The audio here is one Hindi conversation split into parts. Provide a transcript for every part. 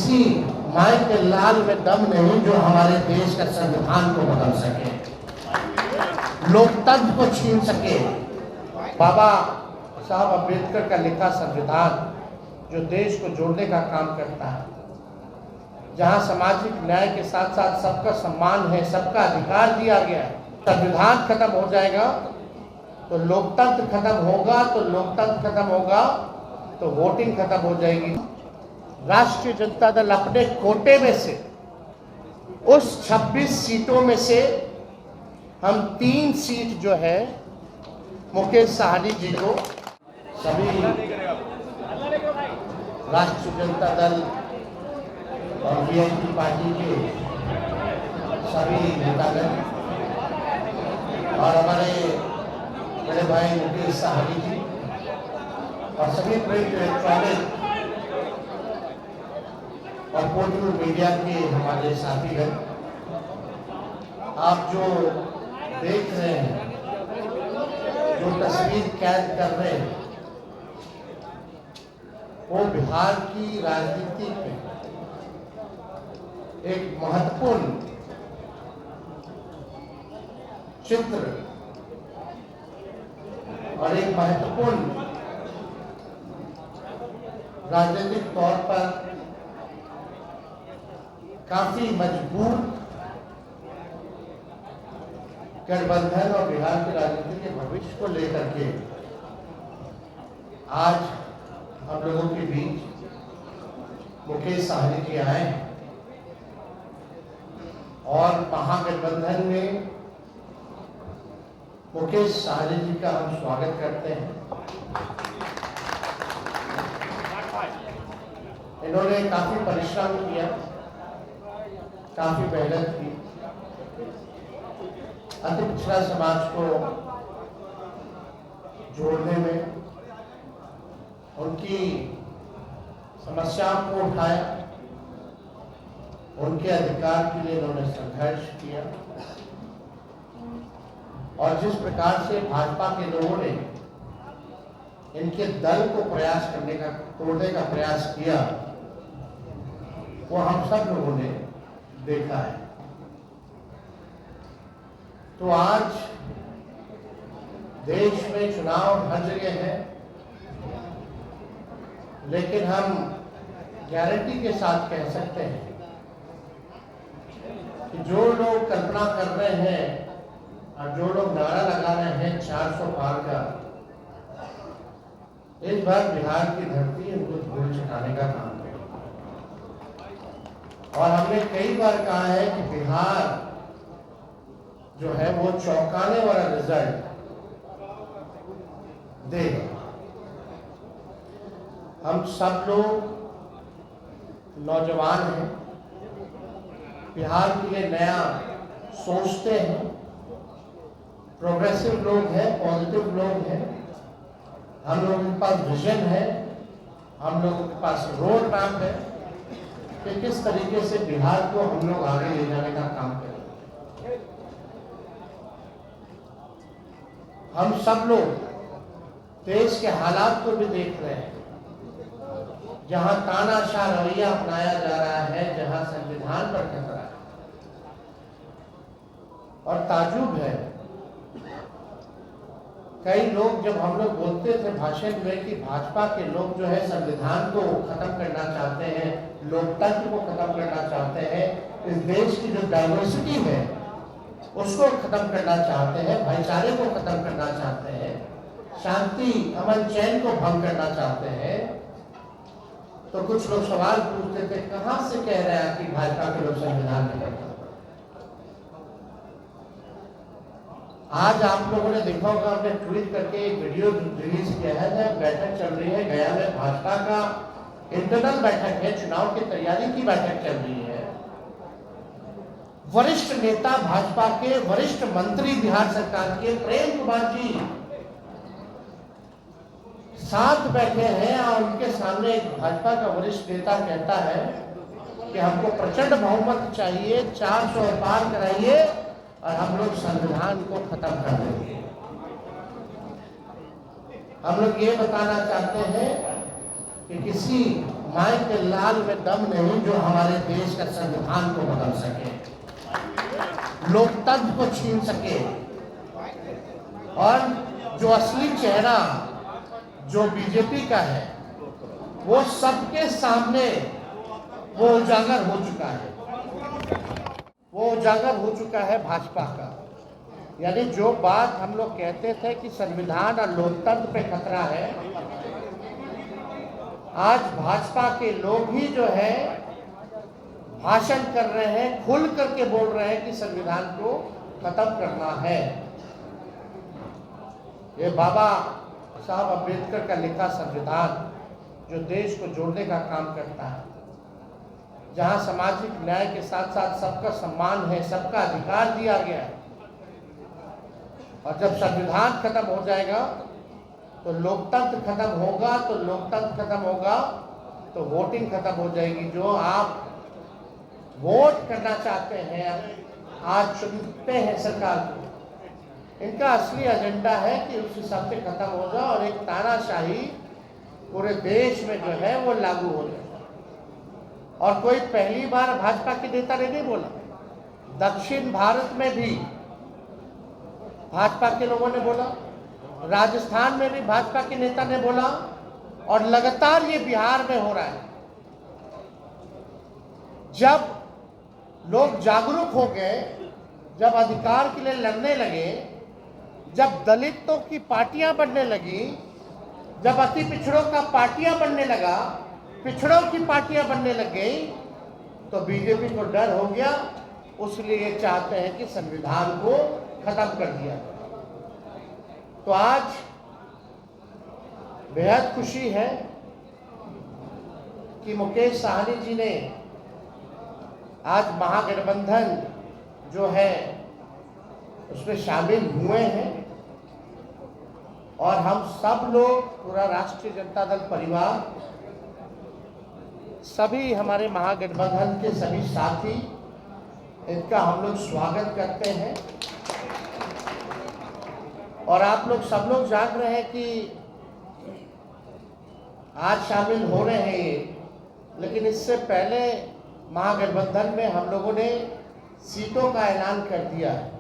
किसी माई के लाल में दम नहीं जो हमारे देश का संविधान को बदल सके, लोकतंत्र को छीन सके। बाबा साहब अम्बेडकर का लिखा संविधान जो देश को जोड़ने का काम करता है, जहां सामाजिक न्याय के साथ साथ सबका सम्मान है, सबका अधिकार दिया गया है। संविधान खत्म हो जाएगा तो लोकतंत्र खत्म होगा, तो लोकतंत्र खत्म होगा तो वोटिंग खत्म हो जाएगी। राष्ट्रीय जनता दल अपने कोटे में से उस 26 सीटों में से हम 3 सीट जो है मुकेश साहनी जी को, सभी राष्ट्रीय जनता दल और वीआईपी पार्टी के सभी नेतागण और हमारे बड़े भाई मुकेश साहनी जी और सभी प्रिंट इलेक्ट्रॉनिक और पोर्टल मीडिया के हमारे साथीगण, आप जो देख रहे हैं, जो तस्वीर कैद कर रहे हैं, वो बिहार की राजनीति में एक महत्वपूर्ण चित्र और एक महत्वपूर्ण राजनीतिक तौर पर काफी मजबूत गठबंधन और बिहार की राजनीति के भविष्य को लेकर के आज हम लोगों के बीच मुकेश साहनी जी आए और महागठबंधन में मुकेश साहनी जी का हम स्वागत करते हैं। इन्होंने काफी परिश्रम किया, काफी मेहनत की, अति पिछड़ा समाज को जोड़ने में, उनकी समस्याओं को उठाया, उनके अधिकार के लिए इन्होंने संघर्ष किया और जिस प्रकार से भाजपा के लोगों ने इनके दल को प्रयास करने का, तोड़ने का प्रयास किया, वो हम सब लोगों ने देखा है। तो आज देश में चुनाव हर जगह है, लेकिन हम गारंटी के साथ कह सकते हैं कि जो लोग कल्पना कर रहे हैं और जो लोग नारा लगा रहे हैं 400 पार का, इस बार बिहार की धरती उनको धूल चटाने का काम है। और हमने कई बार कहा है कि बिहार जो है वो चौंकाने वाला रिजल्ट देगा। हम सब लोग नौजवान हैं, बिहार के लिए नया सोचते हैं, प्रोग्रेसिव लोग हैं, पॉजिटिव लोग हैं, हम लोगों के पास विजन है, हम लोगों के पास रोड मैप है कि किस तरीके से बिहार को हम लोग आगे ले जाने का काम करें। हम सब लोग देश के हालात को भी देख रहे हैं, जहां तानाशाह रवैया अपनाया जा रहा है, जहां संविधान पर खतरा है। और ताजुब है, कई लोग जब हम लोग बोलते थे भाषण में कि भाजपा के लोग जो है संविधान को खत्म करना चाहते हैं, लोकतंत्र को खत्म करना चाहते हैं, इस देश की जो डाइवर्सिटी है उसको खत्म करना चाहते हैं, भाईचारे को खत्म करना चाहते हैं, शांति अमन चैन को भंग करना चाहते हैं, तो कुछ लोग सवाल पूछते थे कहां से कह रहे हैं कि भाजपा के लोग संविधान नहीं करते। आज आप लोगों ने देखा होगा, हमने ट्वीट करके एक वीडियो रिलीज किया है, जब बैठक चल रही है गया में, भाजपा का इंटरनल बैठक है, चुनाव की तैयारी की बैठक चल रही है। वरिष्ठ नेता भाजपा के, वरिष्ठ मंत्री बिहार सरकार के प्रेम कुमार जी साथ बैठे हैं और उनके सामने एक भाजपा का वरिष्ठ नेता कहता है कि हमको प्रचंड बहुमत चाहिए, 400 पार कराइए और हम लोग संविधान को खत्म कर देंगे। हम लोग ये बताना चाहते हैं कि किसी माई के लाल में दम नहीं जो हमारे देश का संविधान को बदल सके, लोकतंत्र को छीन सके और जो असली चेहरा जो बीजेपी का है वो सबके सामने वो उजागर हो चुका है। वो उजागर हो चुका है भाजपा का। यानी जो बात हम लोग कहते थे कि संविधान और लोकतंत्र पे खतरा है, आज भाजपा के लोग ही जो है भाषण कर रहे हैं, खुल करके बोल रहे हैं कि संविधान को खत्म करना है। ये बाबा साहब अम्बेडकर का लिखा संविधान जो देश को जोड़ने का काम करता है, जहां सामाजिक न्याय के साथ साथ सबका सम्मान है, सबका अधिकार दिया गया है। और जब संविधान खत्म हो जाएगा तो लोकतंत्र खत्म होगा, तो लोकतंत्र खत्म होगा तो वोटिंग खत्म हो जाएगी। जो आप वोट करना चाहते हैं, आज चुनते हैं सरकार को, इनका असली एजेंडा है कि उस हिसाब से खत्म हो जाए और एक तानाशाही पूरे देश में जो है वो लागू हो जाए। और कोई पहली बार भाजपा के नेता ने नहीं बोला, दक्षिण भारत में भी भाजपा के लोगों ने बोला, राजस्थान में भी भाजपा के नेता ने बोला और लगातार ये बिहार में हो रहा है। जब लोग जागरूक हो गए, जब अधिकार के लिए लड़ने लगे, जब दलितों की पार्टियां बनने लगी, जब अति पिछड़ों का पार्टियां बनने लगा, पिछड़ों की पार्टियां बनने लग गई, तो बीजेपी को डर हो गया। उसलिए चाहते हैं कि संविधान को खत्म कर दिया। तो आज बेहद खुशी है कि मुकेश साहनी जी ने आज महागठबंधन जो है उसमें शामिल हुए हैं और हम सब लोग, पूरा राष्ट्रीय जनता दल परिवार, सभी हमारे महागठबंधन के सभी साथी, इनका हम लोग स्वागत करते हैं। और आप लोग सब लोग जान रहे हैं कि आज शामिल हो रहे हैं ये, लेकिन इससे पहले महागठबंधन में हम लोगों ने सीटों का ऐलान कर दिया है।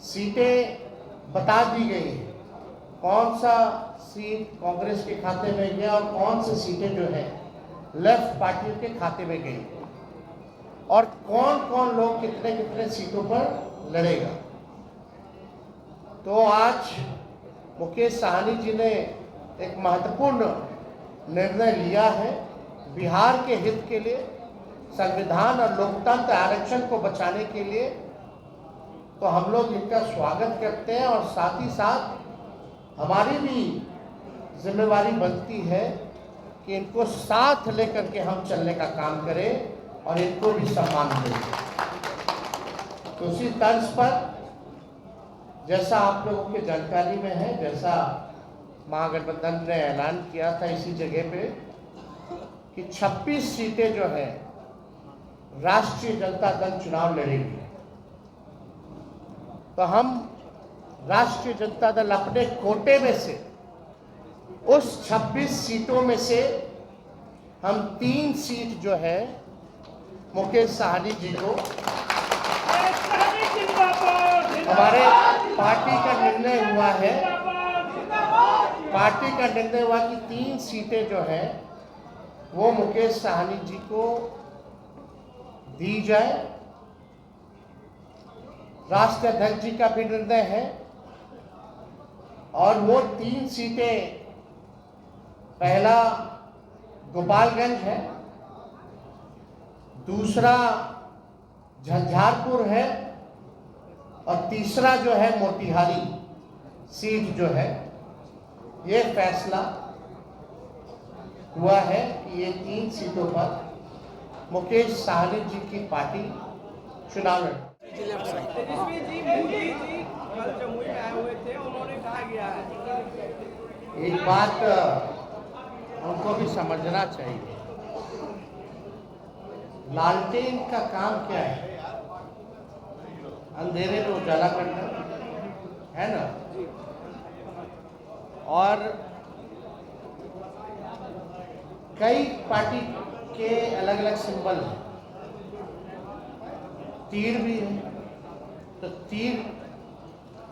सीटें बता दी गई हैं, कौन सा सीट कांग्रेस के खाते में गया और कौन सी सीटें जो है लेफ्ट पार्टियों के खाते में गई, और कौन कौन लोग कितने कितने सीटों पर लड़ेगा। तो आज मुकेश साहनी जी ने एक महत्वपूर्ण निर्णय लिया है बिहार के हित के लिए, संविधान और लोकतंत्र आरक्षण को बचाने के लिए। तो हम लोग इनका स्वागत करते हैं और साथ ही साथ हमारी भी जिम्मेवारी बनती है कि इनको साथ लेकर के हम चलने का काम करें और इनको भी सम्मान दें। तो उसी तर्ज पर जैसा आप लोगों की जानकारी में है, जैसा महागठबंधन ने ऐलान किया था इसी जगह पे कि 26 सीटें जो है राष्ट्रीय जनता दल चुनाव लड़ेगी। तो हम राष्ट्रीय जनता दल अपने कोटे में से उस 26 सीटों में से हम 3 सीट जो है मुकेश साहनी जी को, हमारे पार्टी का निर्णय हुआ है, पार्टी का निर्णय हुआ कि 3 सीटें जो है वो मुकेश साहनी जी को दी जाए। राष्ट्रीय अध्यक्ष जी का भी निर्णय है और वो 3 सीटें, पहला गोपालगंज है, दूसरा झंझारपुर है और तीसरा जो है मोतिहारी सीट जो है। ये फैसला हुआ है कि ये 3 सीटों पर मुकेश साहनी जी की पार्टी चुनाव लड़े। एक बात उनको भी समझना चाहिए, लालटेन का काम क्या है? अंधेरे में उजाला करना है ना। और कई पार्टी के अलग अलग सिंबल हैं, तीर भी है, तो तीर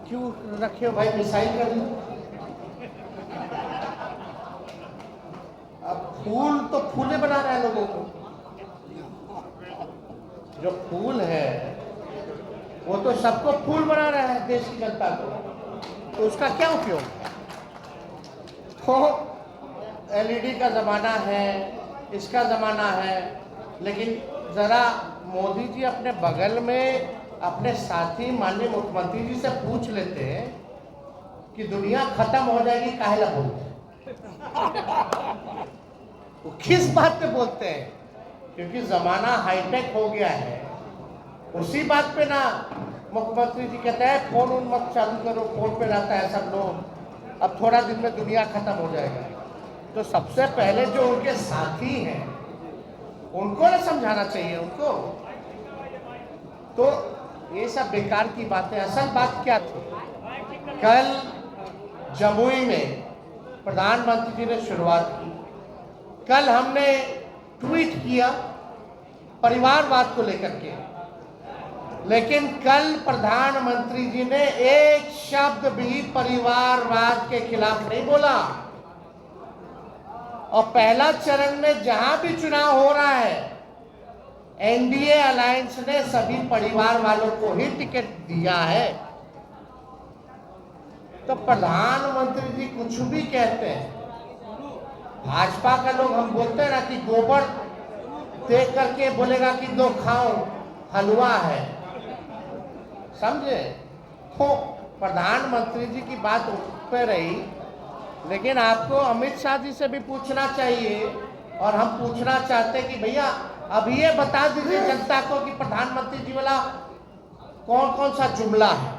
क्यों रखे हो भाई, मिसाइल कर लो। अब फूल तो फूले बना रहे हैं लोगों को, जो फूल है वो तो सबको फूल बना रहा है देश की जनता को, तो उसका क्या उपयोग है। तो एलईडी का ज़माना है, इसका ज़माना है, लेकिन ज़रा मोदी जी अपने बगल में अपने साथी माननीय मुख्यमंत्री जी से पूछ लेते हैं कि दुनिया खत्म हो जाएगी, काहे ला बोलते हैं। वो किस बात पे बोलते हैं, क्योंकि ज़माना हाईटेक हो गया है। उसी बात पे ना मुख्यमंत्री जी कहते हैं फोन उन मत चालू करो, फोन पे रहता है सब लोग, अब थोड़ा दिन में दुनिया खत्म हो जाएगा। तो सबसे पहले जो उनके साथी हैं उनको ना समझाना चाहिए उनको। तो ये सब बेकार की बातें। असल बात क्या थी, कल जमुई में प्रधानमंत्री जी ने शुरुआत की, कल हमने ट्वीट किया परिवारवाद को लेकर के, लेकिन कल प्रधानमंत्री जी ने एक शब्द भी परिवारवाद के खिलाफ नहीं बोला। और पहला चरण में जहां भी चुनाव हो रहा है, एनडीए अलायंस ने सभी परिवार वालों को ही टिकट दिया है। तो प्रधानमंत्री जी कुछ भी कहते हैं, भाजपा का लोग हम बोलते हैं ना कि गोबर देख करके बोलेगा कि दो खाओ हलवा है, समझे। तो प्रधानमंत्री जी की बात उस पर रही, लेकिन आपको अमित शाह जी से भी पूछना चाहिए, और हम पूछना चाहते हैं कि भैया अब ये बता दीजिए जनता को कि प्रधानमंत्री जी वाला कौन कौन सा जुमला है।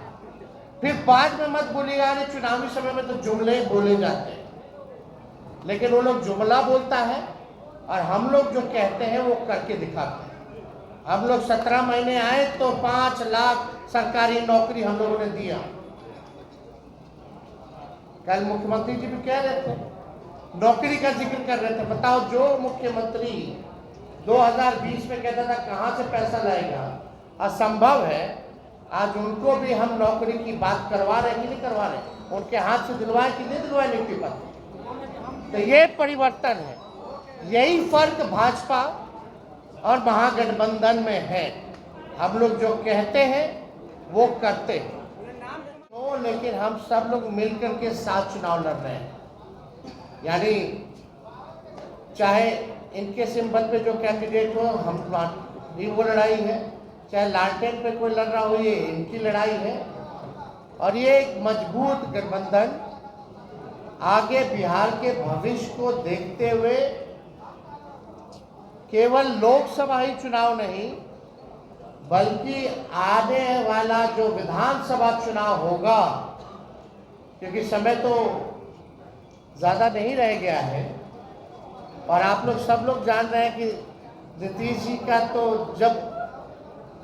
फिर बाद में मत बोलिएगा अरे चुनावी समय में तो जुमले बोले जाते हैं, लेकिन वो लोग जुमला बोलता है और हम लोग जो कहते हैं वो करके दिखाते हैं। हम लोग 17 महीने आए तो 5 लाख सरकारी नौकरी हम लोगों ने दिया। कल मुख्यमंत्री जी भी कह रहे थे, नौकरी का जिक्र कर रहे थे। बताओ, जो मुख्यमंत्री 2020 में कहता था कहां से पैसा लाएगा, असंभव है। आज उनको भी हम नौकरी की बात करवा रहे कि नहीं करवा रहे, उनके हाथ से दिलवाए कि नहीं दिलवाए नियुक्ति पत्र। तो ये परिवर्तन है, यही फर्क भाजपा और महागठबंधन में है। हम लोग जो कहते हैं वो करते हैं। तो लेकिन हम सब लोग मिलकर के साथ चुनाव लड़ रहे हैं, यानी चाहे इनके सिंबल पे जो कैंडिडेट हो हम भी वो लड़ाई है, चाहे लालटेन पे कोई लड़ रहा हो ये इनकी लड़ाई है। और ये एक मजबूत गठबंधन आगे बिहार के भविष्य को देखते हुए केवल लोकसभा ही चुनाव नहीं, बल्कि आने वाला जो विधानसभा चुनाव होगा, क्योंकि समय तो ज़्यादा नहीं रह गया है, और आप लोग सब लोग जान रहे हैं कि नीतीश जी का तो जब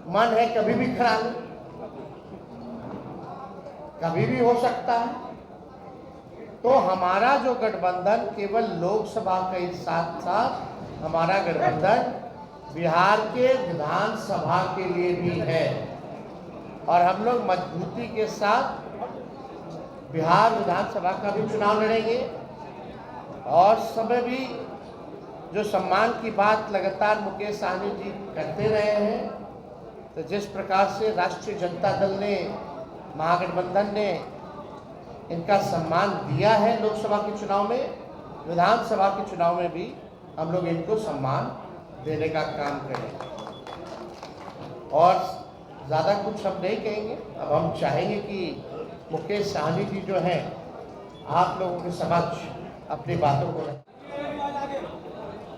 मन है कभी भी खड़ा है, कभी भी हो सकता है। तो हमारा जो गठबंधन केवल लोकसभा के साथ साथ हमारा गठबंधन बिहार के विधानसभा के लिए भी है, और हम लोग मजबूती के साथ बिहार विधानसभा का भी चुनाव लड़ेंगे। और समय भी जो सम्मान की बात लगातार मुकेश सहनी जी करते रहे हैं, तो जिस प्रकार से राष्ट्रीय जनता दल ने, महागठबंधन ने इनका सम्मान दिया है लोकसभा के चुनाव में, विधानसभा के चुनाव में भी हम लोग इनको सम्मान देने का काम करें। और ज़्यादा कुछ हम नहीं कहेंगे। अब हम चाहेंगे कि मुकेश सहनी जी जो हैं आप लोगों के समक्ष अपनी बातों को रखें।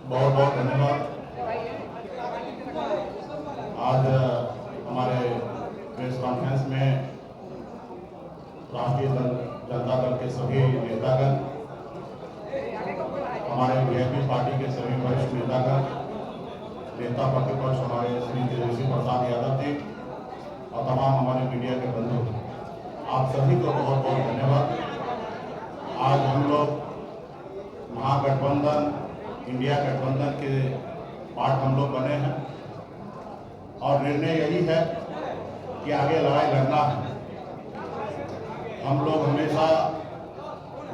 बहुत बहुत धन्यवाद। आज हमारे प्रेस कॉन्फ्रेंस में राष्ट्रीय जनता दल के सभी नेतागण, हमारे बीजेपी पार्टी के सभी वरिष्ठ नेतागण, नेता प्रतिपक्ष हमारे श्री तेजस्वी प्रसाद यादव जी और तमाम हमारे मीडिया के बंधु, आप सभी को बहुत बहुत धन्यवाद। आज हम लोग महागठबंधन इंडिया गठबंधन के पार्ट हम लोग बने हैं और निर्णय यही है कि आगे लड़ाई लड़ना है। हम लोग हमेशा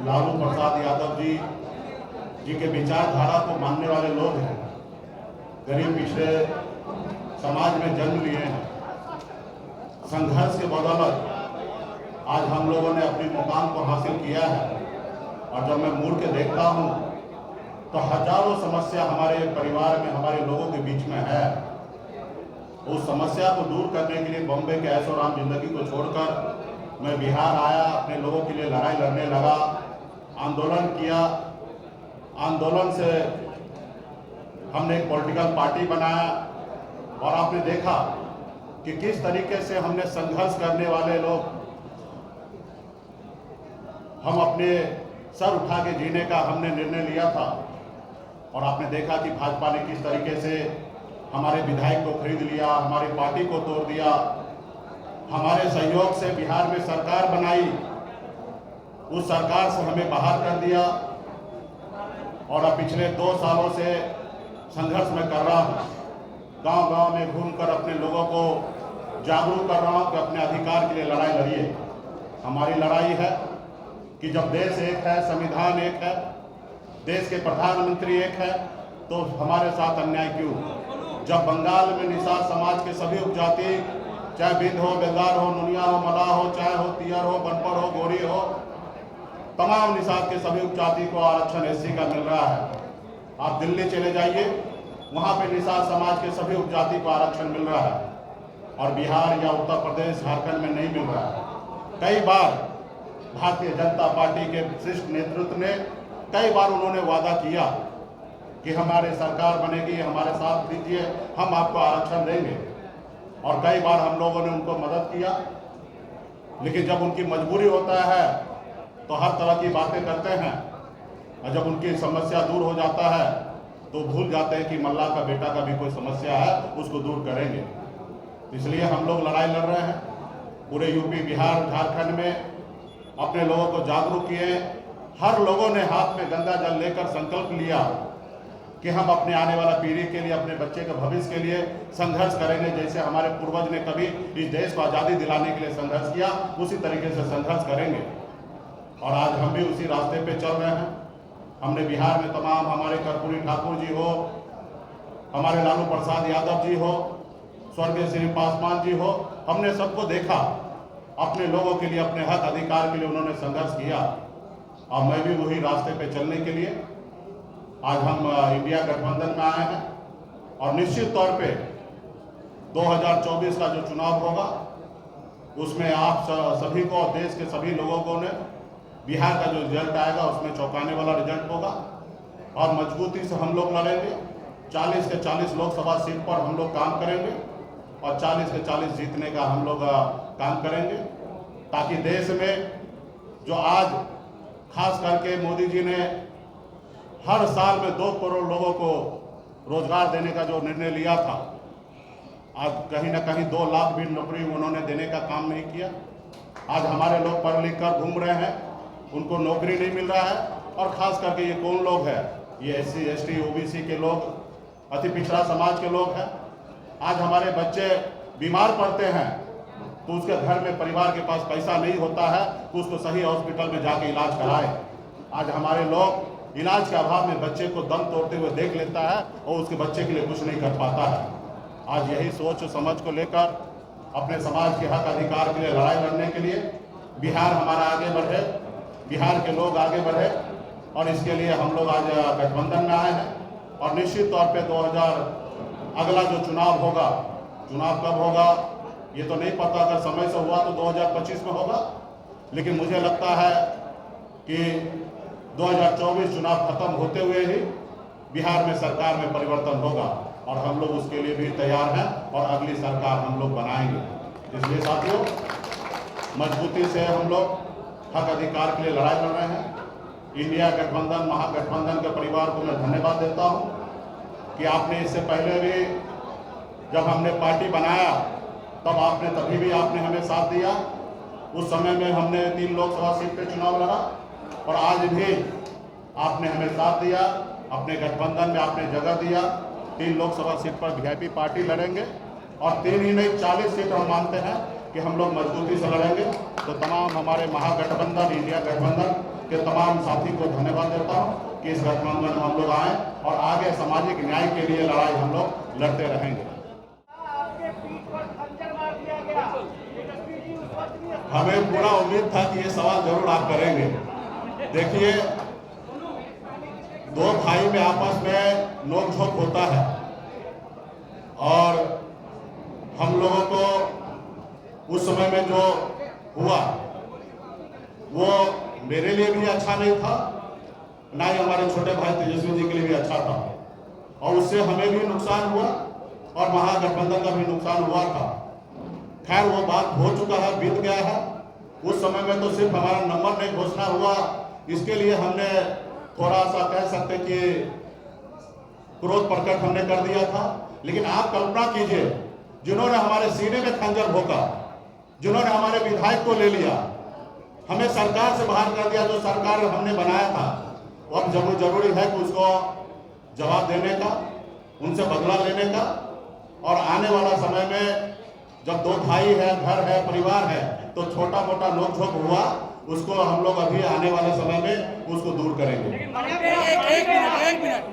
लालू प्रसाद यादव जी के विचारधारा को मानने वाले लोग हैं। गरीब पिछड़े समाज में जन्म लिए हैं। संघर्ष के बदौलत आज हम लोगों ने अपनी मुकाम को हासिल किया है। और जब मैं मुड़ के देखता हूँ तो हजारों समस्या हमारे परिवार में, हमारे लोगों के बीच में है। उस समस्या को दूर करने के लिए बॉम्बे के ऐशो आराम जिंदगी को छोड़कर मैं बिहार आया, अपने लोगों के लिए लड़ाई लड़ने लगा, आंदोलन किया। आंदोलन से हमने एक पॉलिटिकल पार्टी बनाया और आपने देखा कि किस तरीके से हमने संघर्ष करने वाले लोग हम अपने सर उठा के जीने का हमने निर्णय लिया था। और आपने देखा कि भाजपा ने किस तरीके से हमारे विधायक को खरीद लिया, हमारी पार्टी को तोड़ दिया, हमारे सहयोग से बिहार में सरकार बनाई, उस सरकार से हमें बाहर कर दिया। और अब पिछले 2 सालों से संघर्ष में कर रहा हूँ, गांव-गांव में घूमकर अपने लोगों को जागरूक कर रहा हूँ कि अपने अधिकार के लिए लड़ाई लड़िए। हमारी लड़ाई है कि जब देश एक है, संविधान एक है, देश के प्रधानमंत्री एक है, तो हमारे साथ अन्याय क्यों? जब बंगाल में निषाद समाज के सभी उपजाति, चाहे बिंद हो, बेलदार हो, नुनिया हो, मलाह हो, चाहे हो तियर हो, बनपड़ हो, गोरी हो, तमाम निषाद के सभी उपजाति को आरक्षण एससी का मिल रहा है। आप दिल्ली चले जाइए, वहाँ पे निषाद समाज के सभी उपजाति को आरक्षण मिल रहा है और बिहार या उत्तर प्रदेश, झारखंड में नहीं मिल रहा है। कई बार भारतीय जनता पार्टी के वरिष्ठ नेतृत्व ने कई बार उन्होंने वादा किया कि हमारे सरकार बनेगी, हमारे साथ दीजिए, हम आपको आरक्षण देंगे। और कई बार हम लोगों ने उनको मदद किया, लेकिन जब उनकी मजबूरी होता है तो हर तरह की बातें करते हैं और जब उनकी समस्या दूर हो जाता है तो भूल जाते हैं कि मल्ला का बेटा का भी कोई समस्या है, उसको दूर करेंगे। इसलिए हम लोग लड़ाई लड़ रहे हैं। पूरे यूपी, बिहार, झारखंड में अपने लोगों को जागरूक किए। हर लोगों ने हाथ में गंगा जल लेकर संकल्प लिया कि हम अपने आने वाला पीढ़ी के लिए, अपने बच्चे के भविष्य के लिए संघर्ष करेंगे। जैसे हमारे पूर्वज ने कभी इस देश को आज़ादी दिलाने के लिए संघर्ष किया, उसी तरीके से संघर्ष करेंगे। और आज हम भी उसी रास्ते पे चल रहे हैं। हमने बिहार में तमाम, हमारे कर्पूरी ठाकुर जी हो, हमारे लालू प्रसाद यादव जी हो, स्वर्गीय श्री पासवान जी हो, हमने सबको देखा। अपने लोगों के लिए, अपने हक अधिकार के लिए उन्होंने संघर्ष किया और मैं भी वही रास्ते पे चलने के लिए आज हम इंडिया गठबंधन में आए हैं। और निश्चित तौर पे 2024 का जो चुनाव होगा उसमें आप सभी को, देश के सभी लोगों को ने बिहार का जो रिजल्ट आएगा उसमें चौंकाने वाला रिजल्ट होगा और मजबूती से हम लोग लड़ेंगे। 40 के 40 लोकसभा सीट पर हम लोग काम करेंगे और 40 के 40 जीतने का हम लोग काम करेंगे, ताकि देश में जो आज खास करके मोदी जी ने हर साल में 2 करोड़ लोगों को रोजगार देने का जो निर्णय लिया था, आज कहीं ना कहीं 2 लाख भी नौकरी उन्होंने देने का काम नहीं किया। आज हमारे लोग पढ़ लिख कर घूम रहे हैं, उनको नौकरी नहीं मिल रहा है। और खास करके ये कौन लोग हैं? ये SC, ST, OBC के लोग, अति पिछड़ा समाज के लोग हैं। आज हमारे बच्चे बीमार पड़ते हैं तो उसके घर में, परिवार के पास पैसा नहीं होता है तो उसको सही हॉस्पिटल में जाके इलाज कराए। आज हमारे लोग इलाज के अभाव में बच्चे को दम तोड़ते हुए देख लेता है और उसके बच्चे के लिए कुछ नहीं कर पाता है। आज यही सोच समझ को लेकर अपने समाज के हक अधिकार के लिए लड़ाई लड़ने के लिए बिहार हमारा आगे बढ़े, बिहार के लोग आगे बढ़े, और इसके लिए हम लोग आज गठबंधन में आए हैं। और निश्चित तौर पे 2000 अगला जो चुनाव होगा, चुनाव कब होगा ये तो नहीं पता, अगर समय से हुआ तो 2025 में होगा, लेकिन मुझे लगता है कि 2024 चुनाव खत्म होते हुए ही बिहार में सरकार में परिवर्तन होगा और हम लोग उसके लिए भी तैयार हैं और अगली सरकार हम लोग बनाएंगे। इसलिए साथियों, मजबूती से हम लोग हक अधिकार के लिए लड़ाई लड़ रहे हैं। इंडिया गठबंधन, महागठबंधन के परिवार को मैं धन्यवाद देता हूं कि आपने इससे पहले भी जब हमने पार्टी बनाया तब आपने, तभी भी आपने हमें साथ दिया। उस समय में हमने 3 लोकसभा सीट पे चुनाव लड़ा और आज भी आपने हमें साथ दिया। अपने गठबंधन में आपने जगह दिया। 3 लोकसभा सीट पर वीआईपी पार्टी लड़ेंगे और 3 ही नहीं 40 सीट हम मानते हैं कि हम लोग मजबूती से लड़ेंगे। तो तमाम हमारे महागठबंधन इंडिया गठबंधन के तमाम साथी को धन्यवाद देता हूँ कि इस गठबंधन में हम लोग आए और आगे सामाजिक न्याय के लिए लड़ाई हम लोग लड़ते रहेंगे। हमें पूरा उम्मीद था कि ये सवाल जरूर आप करेंगे। देखिए, 2 भाई में आपस में नोकझोंक होता है और हम लोगों को उस समय में जो हुआ वो मेरे लिए भी अच्छा नहीं था, ना ही हमारे छोटे भाई तेजस्वी जी के लिए भी अच्छा था और उससे हमें भी नुकसान हुआ और महागठबंधन का भी नुकसान हुआ था। खैर वो बात हो चुका है, बीत गया है। उस समय में तो सिर्फ हमारा नंबर नहीं घोषणा हुआ, इसके लिए हमने थोड़ा सा कह सकते कि क्रोध प्रकट हमने कर दिया था। लेकिन आप कल्पना कीजिए, जिन्होंने हमारे सीने में खंजर भोंका, जिन्होंने हमारे विधायक को ले लिया, हमें सरकार से बाहर कर दिया, जो सरकार हमने बनाया था, अब जरूरी है कि उसको जवाब देने का, उनसे बदला लेने का। और आने वाला समय में जब 2 भाई है, घर है, परिवार है, तो छोटा मोटा नोकझोंक हुआ, उसको हम लोग अभी आने वाले समय में उसको दूर करेंगे। एक मिनट